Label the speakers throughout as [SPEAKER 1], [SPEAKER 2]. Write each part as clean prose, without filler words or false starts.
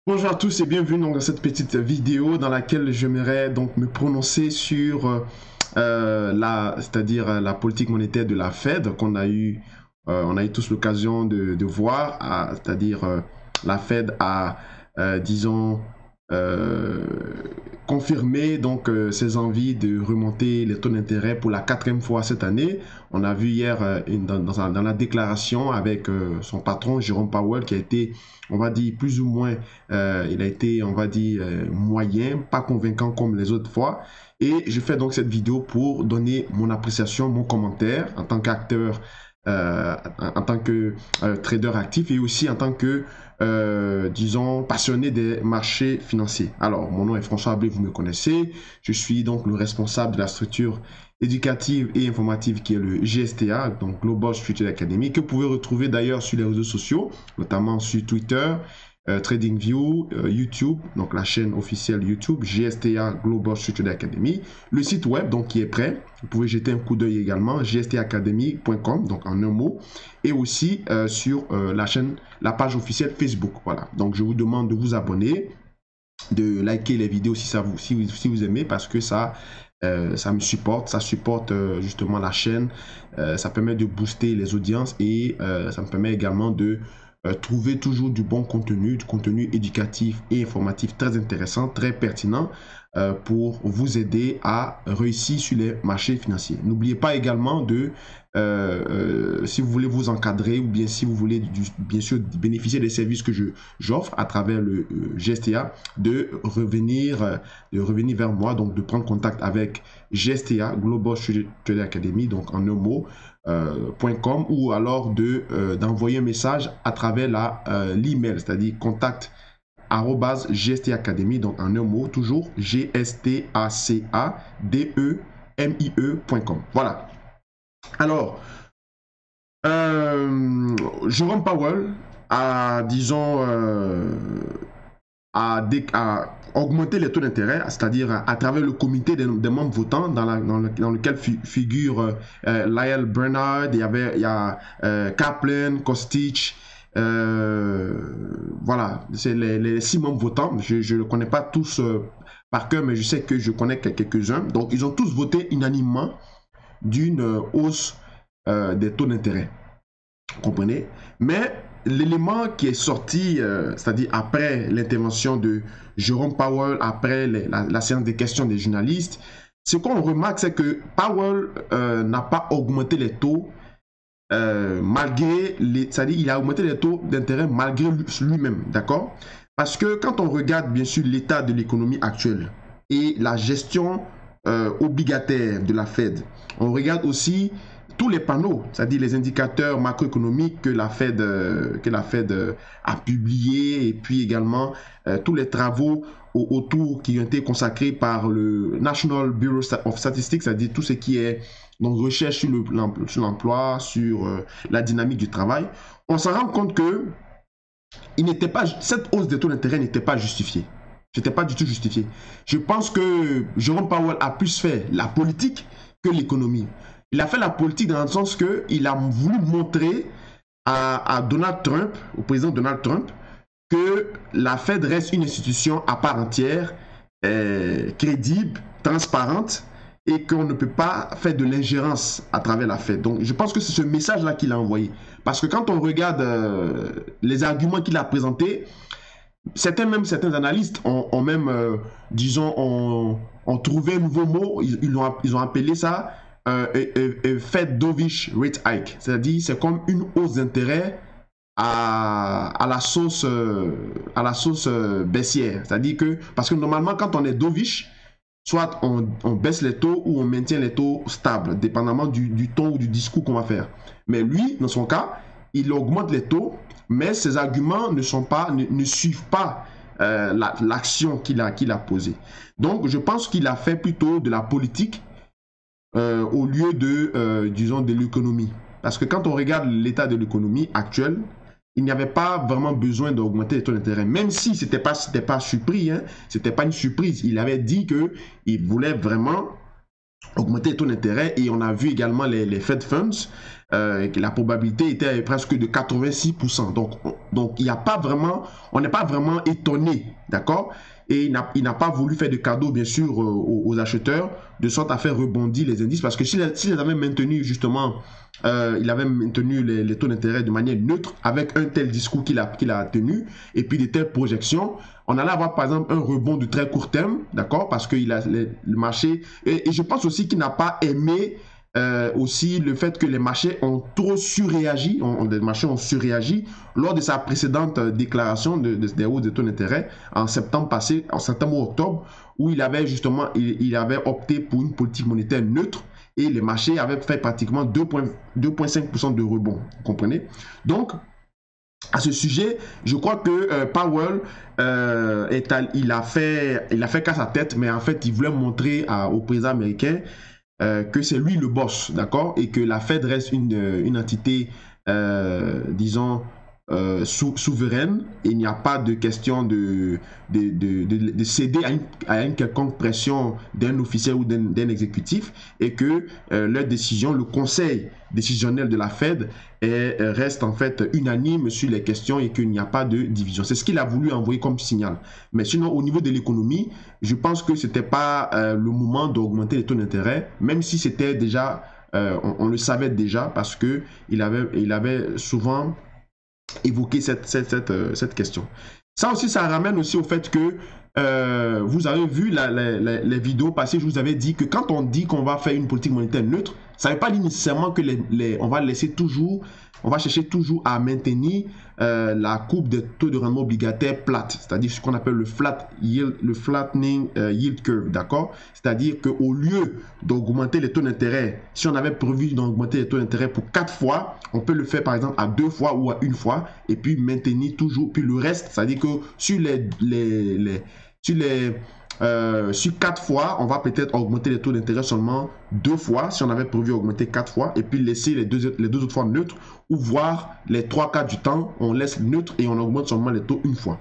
[SPEAKER 1] Bonjour à tous et bienvenue dans cette petite vidéo dans laquelle j'aimerais donc me prononcer sur c'est-à-dire la politique monétaire de la Fed qu'on a eu, on a eu tous l'occasion de voir, c'est-à-dire la Fed a, disons, euh, confirmé donc ses envies de remonter les taux d'intérêt pour la quatrième fois cette année. On a vu hier dans la déclaration avec son patron Jérôme Powell qui a été, on va dire, plus ou moins, il a été, on va dire, moyen, pas convaincant comme les autres fois. Et je fais donc cette vidéo pour donner mon appréciation, mon commentaire en tant qu'acteur, en tant que trader actif et aussi en tant que, disons, passionné des marchés financiers. Alors, mon nom est François Ablé, vous me connaissez. Je suis donc le responsable de la structure éducative et informative qui est le GSTA, donc Global Structured Academy, que vous pouvez retrouver d'ailleurs sur les réseaux sociaux, notamment sur Twitter, TradingView, YouTube, donc la chaîne officielle YouTube, GSTA Global Structured Academy, le site web donc qui est prêt, vous pouvez jeter un coup d'œil également, gstacademy.com, donc en un mot, et aussi sur la page officielle Facebook, voilà. Donc je vous demande de vous abonner, de liker les vidéos si vous aimez, parce que ça me supporte, ça supporte justement la chaîne, ça permet de booster les audiences et ça me permet également de trouver toujours du contenu éducatif et informatif très intéressant, très pertinent pour vous aider à réussir sur les marchés financiers. N'oubliez pas également de, si vous voulez vous encadrer ou bien si vous voulez bien sûr bénéficier des services que j'offre à travers le GSTA, de revenir vers moi, donc de prendre contact avec GSTA, Global Structured Academy, donc en un mot, .com, ou alors d'envoyer un message à travers l'email, c'est-à-dire contact @gstacademy, donc en un mot, toujours gstacademie.com. Voilà. Alors, Jérôme Powell a, disons, à augmenter les taux d'intérêt, c'est-à-dire à travers le comité des membres votants dans lequel figure Lyle Bernard, il y a Kaplan, Kostic, voilà, c'est les 6 membres votants. Je ne connais pas tous par cœur, mais je sais que je connais quelques-uns. Donc, ils ont tous voté unanimement d'une hausse des taux d'intérêt. Vous comprenez? Mais l'élément qui est sorti, c'est-à-dire après l'intervention de Jérôme Powell, après la séance des questions des journalistes, ce qu'on remarque, c'est que Powell n'a pas augmenté les taux malgré, c'est-à-dire il a augmenté les taux d'intérêt malgré lui-même, d'accord? Parce que quand on regarde bien sûr l'état de l'économie actuelle et la gestion obligataire de la Fed, on regarde aussi tous les panneaux, c'est-à-dire les indicateurs macroéconomiques que la Fed a publiés, et puis également tous les travaux autour qui ont été consacrés par le National Bureau of Statistics, c'est-à-dire tout ce qui est donc recherche sur l'emploi, sur la dynamique du travail. On s'en rend compte que cette hausse des taux d'intérêt n'était pas justifiée. C'était pas du tout justifié. Je pense que Jérôme Powell a plus fait la politique que l'économie. Il a fait la politique dans le sens qu'il a voulu montrer à Donald Trump, au président Donald Trump, que la Fed reste une institution à part entière, crédible, transparente, et qu'on ne peut pas faire de l'ingérence à travers la Fed. Donc, je pense que c'est ce message-là qu'il a envoyé. Parce que quand on regarde les arguments qu'il a présentés, certains analystes ont même, disons, ont trouvé un nouveau mot, ils ont appelé ça Fed dovish rate hike, c'est-à-dire c'est comme une hausse d'intérêt à la sauce baissière, c'est-à-dire que parce que normalement quand on est dovish, soit on baisse les taux ou on maintient les taux stables, dépendamment du ton ou du discours qu'on va faire. Mais lui, dans son cas, il augmente les taux, mais ses arguments ne suivent pas l'action qu'il a posée. Donc, je pense qu'il a fait plutôt de la politique au lieu disons, de l'économie. Parce que quand on regarde l'état de l'économie actuelle, il n'y avait pas vraiment besoin d'augmenter les taux d'intérêt. Même si ce n'était pas surpris, hein, ce n'était pas une surprise. Il avait dit qu'il voulait vraiment augmenter les taux d'intérêt, et on a vu également les Fed Funds, que la probabilité était presque de 86%. Donc il n'y a pas vraiment, on n'est pas vraiment étonné, d'accord? Et il n'a pas voulu faire de cadeau, bien sûr, aux acheteurs, de sorte à faire rebondir les indices, parce que s'il avait maintenu, justement, il avait maintenu les taux d'intérêt de manière neutre, avec un tel discours qu'il a tenu, et puis de telles projections, on allait avoir, par exemple, un rebond de très court terme, d'accord, parce que le marché, et je pense aussi qu'il n'a pas aimé aussi le fait que les marchés ont trop surréagi, les marchés ont surréagi lors de sa précédente déclaration des hausses de taux d'intérêt en septembre passé, en septembre ou octobre, où il avait justement, il avait opté pour une politique monétaire neutre, et les marchés avaient fait pratiquement 2,5% de rebond, vous comprenez? Donc, à ce sujet, je crois que Powell, il a fait qu'à sa tête, mais en fait, il voulait montrer au président américain que c'est lui le boss, d'accord, et que la Fed reste une entité, disons, souveraine, et il n'y a pas de question de céder à une quelconque pression d'un officiel ou d'un exécutif, et que leur décision, le conseil décisionnel de la Fed reste en fait unanime sur les questions, et qu'il n'y a pas de division. C'est ce qu'il a voulu envoyer comme signal. Mais sinon, au niveau de l'économie, je pense que ce n'était pas le moment d'augmenter les taux d'intérêt, même si c'était déjà, on le savait déjà, parce qu'il avait souvent évoquer cette question. Ça aussi, ça ramène aussi au fait que vous avez vu les vidéos passées, je vous avais dit que quand on dit qu'on va faire une politique monétaire neutre, ça ne veut pas dire nécessairement que on va laisser toujours, on va chercher toujours à maintenir la courbe des taux de rendement obligataire plate, c'est-à-dire ce qu'on appelle le flattening yield curve, d'accord? C'est-à-dire qu'au lieu d'augmenter les taux d'intérêt, si on avait prévu d'augmenter les taux d'intérêt pour 4 fois, on peut le faire par exemple à 2 fois ou à 1 fois, et puis maintenir toujours, puis le reste, c'est-à-dire que sur sur 4 fois, on va peut-être augmenter les taux d'intérêt seulement 2 fois, si on avait prévu augmenter 4 fois, et puis laisser les deux autres fois neutres, ou voir les 3 quarts du temps, on laisse neutre et on augmente seulement les taux 1 fois.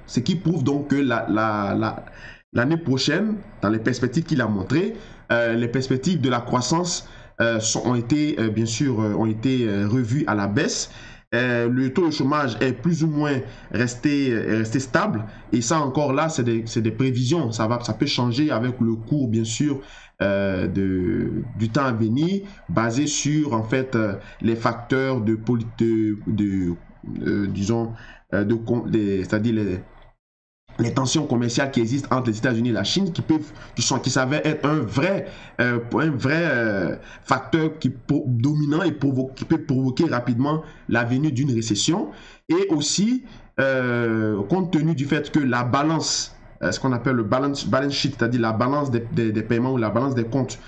[SPEAKER 1] Ce qui prouve donc que l'année prochaine, dans les perspectives qu'il a montrées, les perspectives de la croissance ont été, bien sûr, revues à la baisse. Le taux de chômage est plus ou moins resté stable, et ça encore là, c'est des prévisions, ça peut changer avec le cours, bien sûr, du temps à venir, basé sur en fait les facteurs disons, c'est-à-dire les tensions commerciales qui existent entre les États-Unis et la Chine, qui s'avèrent être un vrai facteur dominant, et qui peut provoquer rapidement la venue d'une récession. Et aussi, compte tenu du fait que la balance, ce qu'on appelle le balance sheet, c'est-à-dire la balance des paiements ou la balance des comptes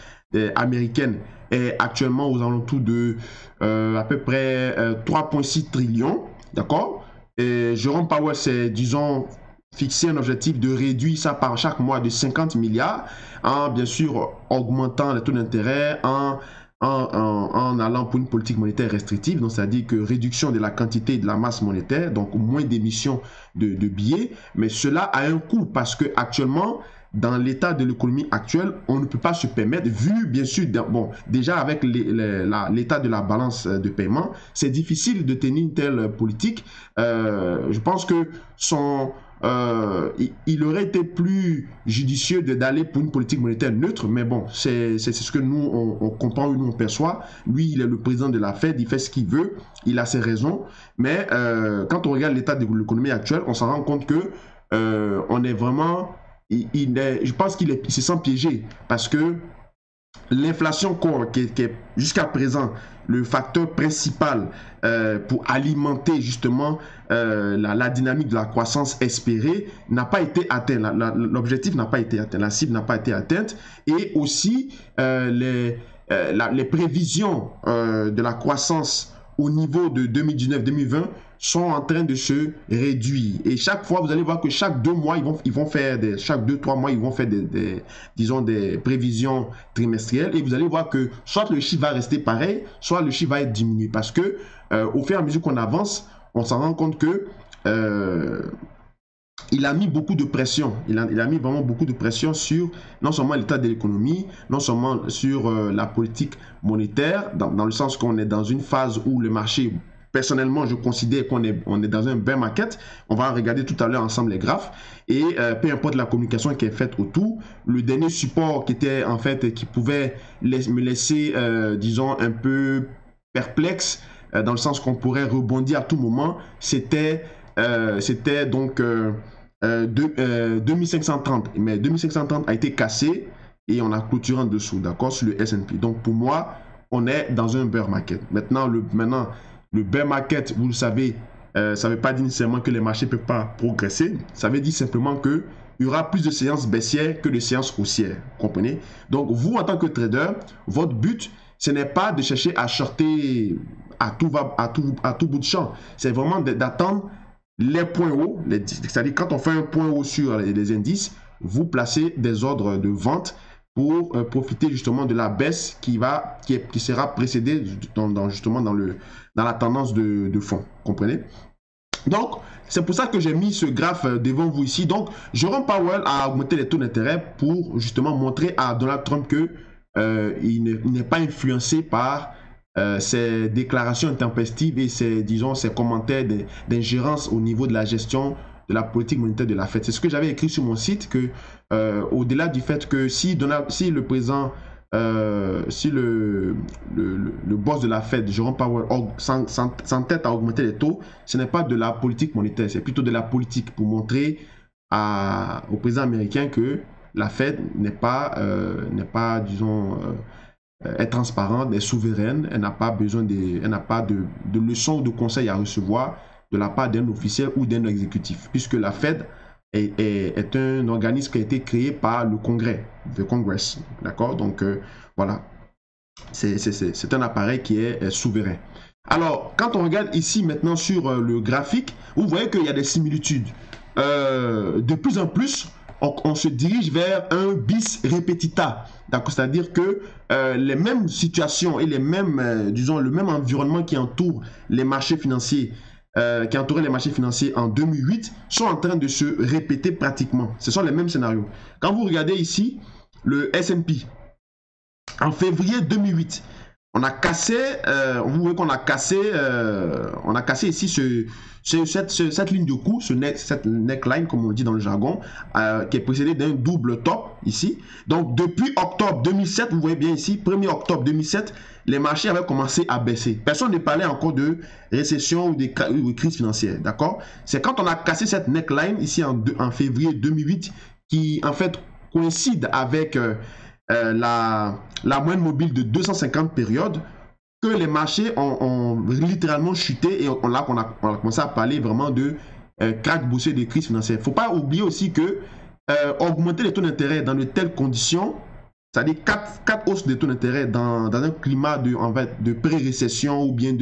[SPEAKER 1] américaine, est actuellement aux alentours de à peu près 3,6 trillions, d'accord? Et Jérôme Powell, c'est, disons, fixer un objectif de réduire ça par chaque mois de 50 milliards, en bien sûr augmentant les taux d'intérêt, en allant pour une politique monétaire restrictive, donc c'est-à-dire que réduction de la quantité et de la masse monétaire, donc moins d'émissions de billets, mais cela a un coût, parce que actuellement, dans l'état de l'économie actuelle, on ne peut pas se permettre, vu bien sûr, bon, déjà avec l'état de la balance de paiement, c'est difficile de tenir une telle politique. Je pense que il aurait été plus judicieux d'aller pour une politique monétaire neutre, mais bon, c'est ce que nous, on comprend, nous, on perçoit. Lui, il est le président de la Fed, il fait ce qu'il veut, il a ses raisons, mais quand on regarde l'état de l'économie actuelle, on s'en rend compte que on est vraiment... je pense qu'il se sent piégé, parce que l'inflation core, qui est jusqu'à présent le facteur principal pour alimenter justement la dynamique de la croissance espérée, n'a pas été atteint. L'objectif n'a pas été atteint, la cible n'a pas été atteinte, et aussi les prévisions de la croissance au niveau de 2019-2020 sont en train de se réduire. Et chaque fois, vous allez voir que chaque 2 mois, ils vont faire chaque 2-3 mois, ils vont faire disons, des prévisions trimestrielles. Et vous allez voir que soit le chiffre va rester pareil, soit le chiffre va être diminué. Parce que au fur et à mesure qu'on avance, on s'en rend compte que il a mis beaucoup de pression. Il a mis vraiment beaucoup de pression sur non seulement l'état de l'économie, non seulement sur la politique monétaire, dans le sens qu'on est dans une phase où le marché, personnellement, je considère qu'on est dans un bear market. On va regarder tout à l'heure ensemble les graphes. Et peu importe la communication qui est faite autour, le dernier support qui était en fait, qui pouvait me laisser, disons, un peu perplexe, dans le sens qu'on pourrait rebondir à tout moment, c'était donc 2530. Mais 2530 a été cassé et on a clôturé en dessous, d'accord, sur le S&P. Donc pour moi, on est dans un bear market. Maintenant, le bear market, vous le savez, ça ne veut pas dire nécessairement que les marchés ne peuvent pas progresser. Ça veut dire simplement qu'il y aura plus de séances baissières que de séances haussières. Vous comprenez? Donc, vous, en tant que trader, votre but, ce n'est pas de chercher à shorter à tout bout de champ. C'est vraiment d'attendre les points hauts. C'est-à-dire, quand on fait un point haut sur les indices, vous placez des ordres de vente pour profiter justement de la baisse qui sera précédée justement dans la tendance de fond. Comprenez? Donc, c'est pour ça que j'ai mis ce graphe devant vous ici. Donc, Jérôme Powell a augmenté les taux d'intérêt pour justement montrer à Donald Trump que il n'est pas influencé par ses déclarations intempestives et ses commentaires d'ingérence au niveau de la gestion de la politique monétaire de la Fed. C'est ce que j'avais écrit sur mon site, que au-delà du fait que si le président, si le boss de la Fed, Jérôme Powell, s'entête à augmenter les taux, ce n'est pas de la politique monétaire, c'est plutôt de la politique pour montrer au président américain que la Fed n'est pas, disons, est transparente, est souveraine, elle n'a pas besoin elle n'a pas de leçons ou de conseils à recevoir de la part d'un officiel ou d'un exécutif, puisque la Fed est un organisme qui a été créé par le Congrès, le Congress, d'accord? Donc, voilà, c'est un appareil qui est souverain. Alors, quand on regarde ici maintenant sur le graphique, vous voyez qu'il y a des similitudes. De plus en plus, on se dirige vers un bis repetita. C'est-à-dire que les mêmes situations et les mêmes, disons, le même environnement qui entoure les marchés financiers, qui entouraient les marchés financiers en 2008, sont en train de se répéter pratiquement. Ce sont les mêmes scénarios. Quand vous regardez ici, le S&P, en février 2008, on a cassé, vous voyez qu'on a cassé ici cette ligne de coup, cette neckline, comme on le dit dans le jargon, qui est précédée d'un double top ici. Donc, depuis octobre 2007, vous voyez bien ici, 1er octobre 2007, les marchés avaient commencé à baisser. Personne ne parlait encore de récession ou de crise financière, d'accord? C'est quand on a cassé cette neckline ici en février 2008 qui, en fait, coïncide avec la moyenne mobile de 250 périodes, que les marchés ont littéralement chuté et on a commencé à parler vraiment de crack boursier, de crise financière. Il ne faut pas oublier aussi que augmenter les taux d'intérêt dans de telles conditions, c'est-à-dire 4 hausses de taux d'intérêt dans un climat de pré-récession ou bien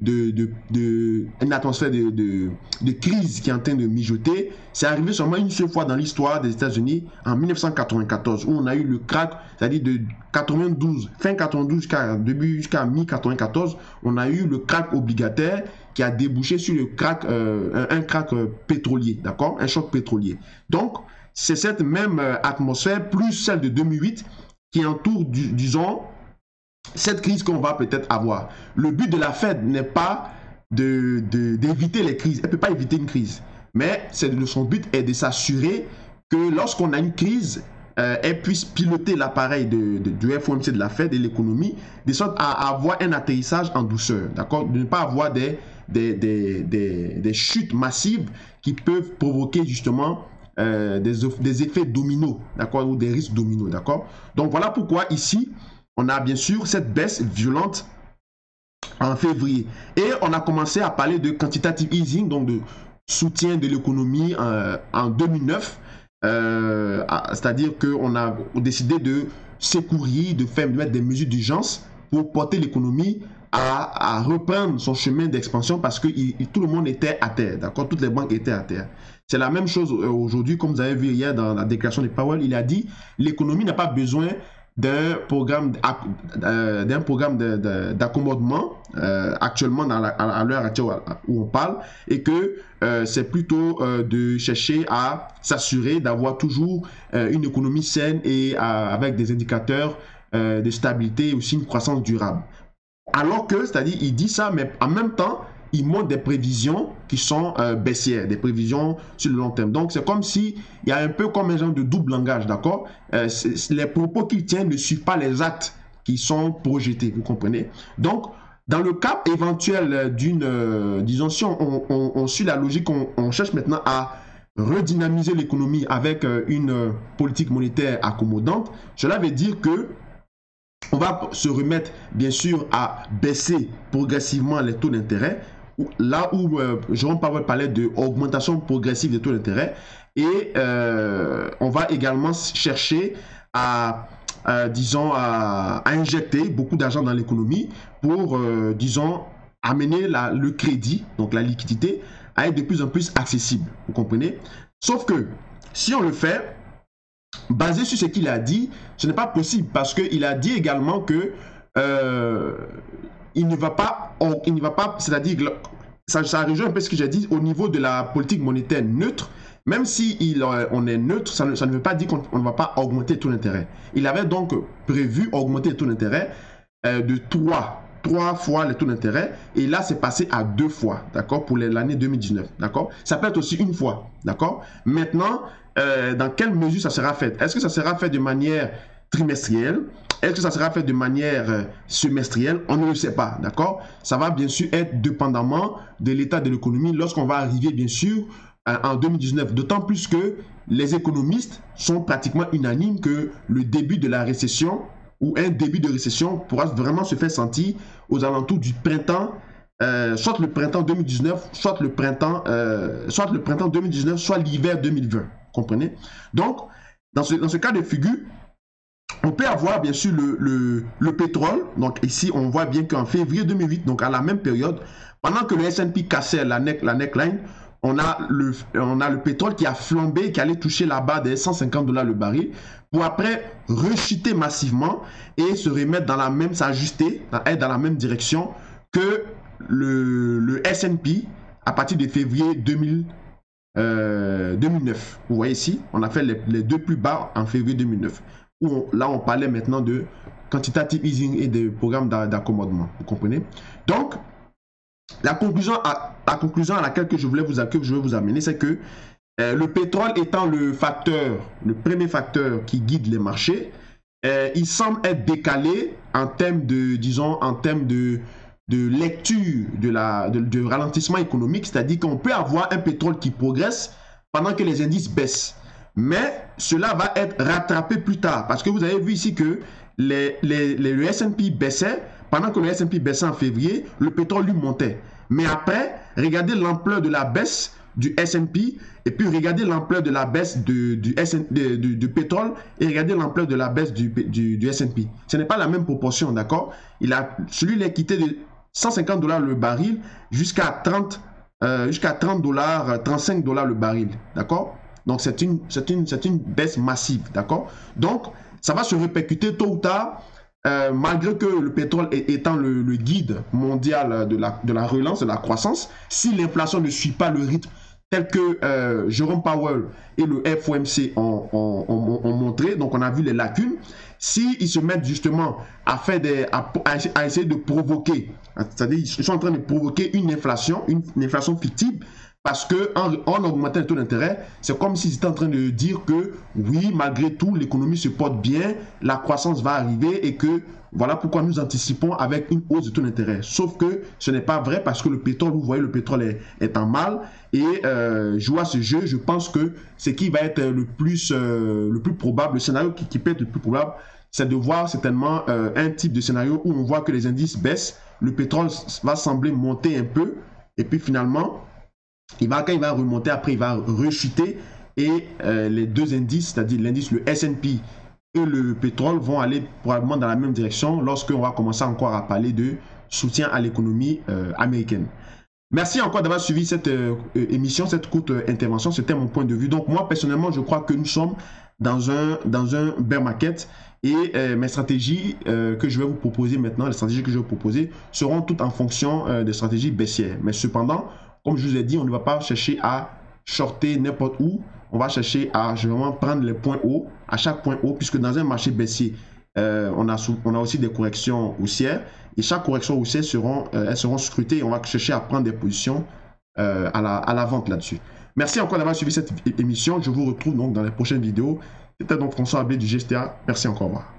[SPEAKER 1] une atmosphère de crise qui est en train de mijoter, c'est arrivé seulement une seule fois dans l'histoire des États-Unis en 1994, où on a eu le crack, c'est-à-dire de 92, fin 92 jusqu'à mi-94, on a eu le crack obligataire qui a débouché sur le crack, un crack pétrolier, d'accord, un choc pétrolier. Donc, c'est cette même atmosphère, plus celle de 2008, qui entoure, disons, cette crise qu'on va peut-être avoir. Le but de la Fed n'est pas d'éviter les crises. Elle ne peut pas éviter une crise. Mais son but est de s'assurer que lorsqu'on a une crise, elle puisse piloter l'appareil du FOMC de la Fed et l'économie, de sorte à avoir un atterrissage en douceur. D'accord? De ne pas avoir des chutes massives qui peuvent provoquer justement des effets dominos, d'accord, ou des risques dominos, d'accord. Donc voilà pourquoi ici on a bien sûr cette baisse violente en février et on a commencé à parler de quantitative easing, donc de soutien de l'économie en 2009, c'est-à-dire qu'on a décidé de secourir, de mettre des mesures d'urgence pour porter l'économie à reprendre son chemin d'expansion parce que tout le monde était à terre, d'accord, toutes les banques étaient à terre. C'est la même chose aujourd'hui, comme vous avez vu hier dans la déclaration de Powell, il a dit l'économie n'a pas besoin d'un programme d'accommodement actuellement à l'heure actuelle où on parle, et que c'est plutôt de chercher à s'assurer d'avoir toujours une économie saine et avec des indicateurs de stabilité et aussi une croissance durable. Alors que, c'est-à-dire, il dit ça, mais en même temps, il montre des prévisions qui sont baissières, des prévisions sur le long terme. Donc, c'est comme si il y a un peu comme un genre de double langage, d'accord? Les propos qu'il tient ne suivent pas les actes qui sont projetés, vous comprenez? Donc, dans le cas éventuel d'une, disons, si on suit la logique, on cherche maintenant à redynamiser l'économie avec une politique monétaire accommodante, cela veut dire que on va se remettre bien sûr à baisser progressivement les taux d'intérêt, là où Jérôme Powell parlait d'augmentation progressive des taux d'intérêt, et on va également chercher à, disons, à injecter beaucoup d'argent dans l'économie pour, disons, amener le crédit, donc la liquidité, à être de plus en plus accessible, vous comprenez? Sauf que si on le fait basé sur ce qu'il a dit, ce n'est pas possible, parce qu'il a dit également que il ne va pas, c'est-à-dire, ça rejoint un peu ce que j'ai dit au niveau de la politique monétaire neutre. Même si on est neutre, ça ne veut pas dire qu'on ne va pas augmenter les taux d'intérêt. Il avait donc prévu augmenter les taux d'intérêt de 3 fois les taux d'intérêt, et là c'est passé à 2 fois, d'accord, pour l'année 2019, d'accord. Ça peut être aussi une fois, d'accord. Maintenant, dans quelle mesure ça sera fait? Est-ce que ça sera fait de manière trimestrielle? Est-ce que ça sera fait de manière semestrielle? On ne le sait pas, d'accord. Ça va bien sûr être dépendamment de l'état de l'économie lorsqu'on va arriver bien sûr en 2019, d'autant plus que les économistes sont pratiquement unanimes que le début de la récession ou un début de récession pourra vraiment se faire sentir aux alentours du printemps, soit le printemps 2019, soit le printemps 2019, soit l'hiver 2020. Comprenez? Donc, dans ce cas de figure, on peut avoir bien sûr le pétrole. Donc ici, on voit bien qu'en février 2008, donc à la même période, pendant que le S&P cassait la neckline, on a le pétrole qui a flambé, qui allait toucher la barre des $150 le baril, pour après rechuter massivement et se remettre dans la même, s'ajuster, être dans la même direction que le S&P à partir de février 2009. Vous voyez ici, on a fait les deux plus bas en février 2009. Là, on parlait maintenant de quantitative easing et de programme d'accommodement. Vous comprenez? Donc, la conclusion à laquelle je veux vous amener, c'est que le pétrole étant le premier facteur qui guide les marchés, il semble être décalé en termes de, disons, en termes de lecture de ralentissement économique, c'est-à-dire qu'on peut avoir un pétrole qui progresse pendant que les indices baissent. Mais cela va être rattrapé plus tard, parce que vous avez vu ici que le S&P baissait, pendant que le S&P baissait en février, le pétrole lui montait. Mais après, regardez l'ampleur de la baisse du S&P, et puis regardez l'ampleur de la baisse du pétrole, et regardez l'ampleur de la baisse du S&P. Ce n'est pas la même proportion, d'accord? Celui-là est quitté de $150 le baril jusqu'à 30 dollars, $35 le baril, d'accord? Donc c'est une baisse massive, d'accord? Donc ça va se répercuter tôt ou tard, malgré que le pétrole étant le guide mondial de la relance, de la croissance. Si l'inflation ne suit pas le rythme tel que Jérôme Powell et le FOMC ont montré, donc on a vu les lacunes. S'ils se mettent justement à essayer de provoquer, c'est-à-dire ils sont en train de provoquer une inflation fictive, parce qu'en augmentant les taux d'intérêt, c'est comme s'ils étaient en train de dire que oui, malgré tout, l'économie se porte bien, la croissance va arriver et que voilà pourquoi nous anticipons avec une hausse de taux d'intérêt. Sauf que ce n'est pas vrai, parce que le pétrole, vous voyez, le pétrole est en mal. Et jouer à ce jeu, je pense que ce qui va être le plus probable, le scénario qui peut être le plus probable, c'est de voir certainement un type de scénario où on voit que les indices baissent, le pétrole va sembler monter un peu, et puis finalement, quand il va remonter, après il va rechuter, et les deux indices, c'est-à-dire l'indice, le S&P et le pétrole, vont aller probablement dans la même direction lorsqu'on va commencer encore à parler de soutien à l'économie américaine. Merci encore d'avoir suivi cette émission, cette courte intervention. C'était mon point de vue. Donc moi, personnellement, je crois que nous sommes dans un bear market, Et mes stratégies que je vais vous proposer maintenant, les stratégies que je vais vous proposer, seront toutes en fonction des stratégies baissières. Mais cependant, comme je vous ai dit, on ne va pas chercher à shorter n'importe où. On va chercher à vraiment prendre les points hauts, à chaque point haut, puisque dans un marché baissier, on a aussi des corrections haussières. Et chaque correction haussière elles seront scrutées et on va chercher à prendre des positions à la vente là-dessus. Merci encore d'avoir suivi cette émission. Je vous retrouve donc dans les prochaines vidéos. C'était donc François Abbé du GSTA. Merci encore. Au revoir.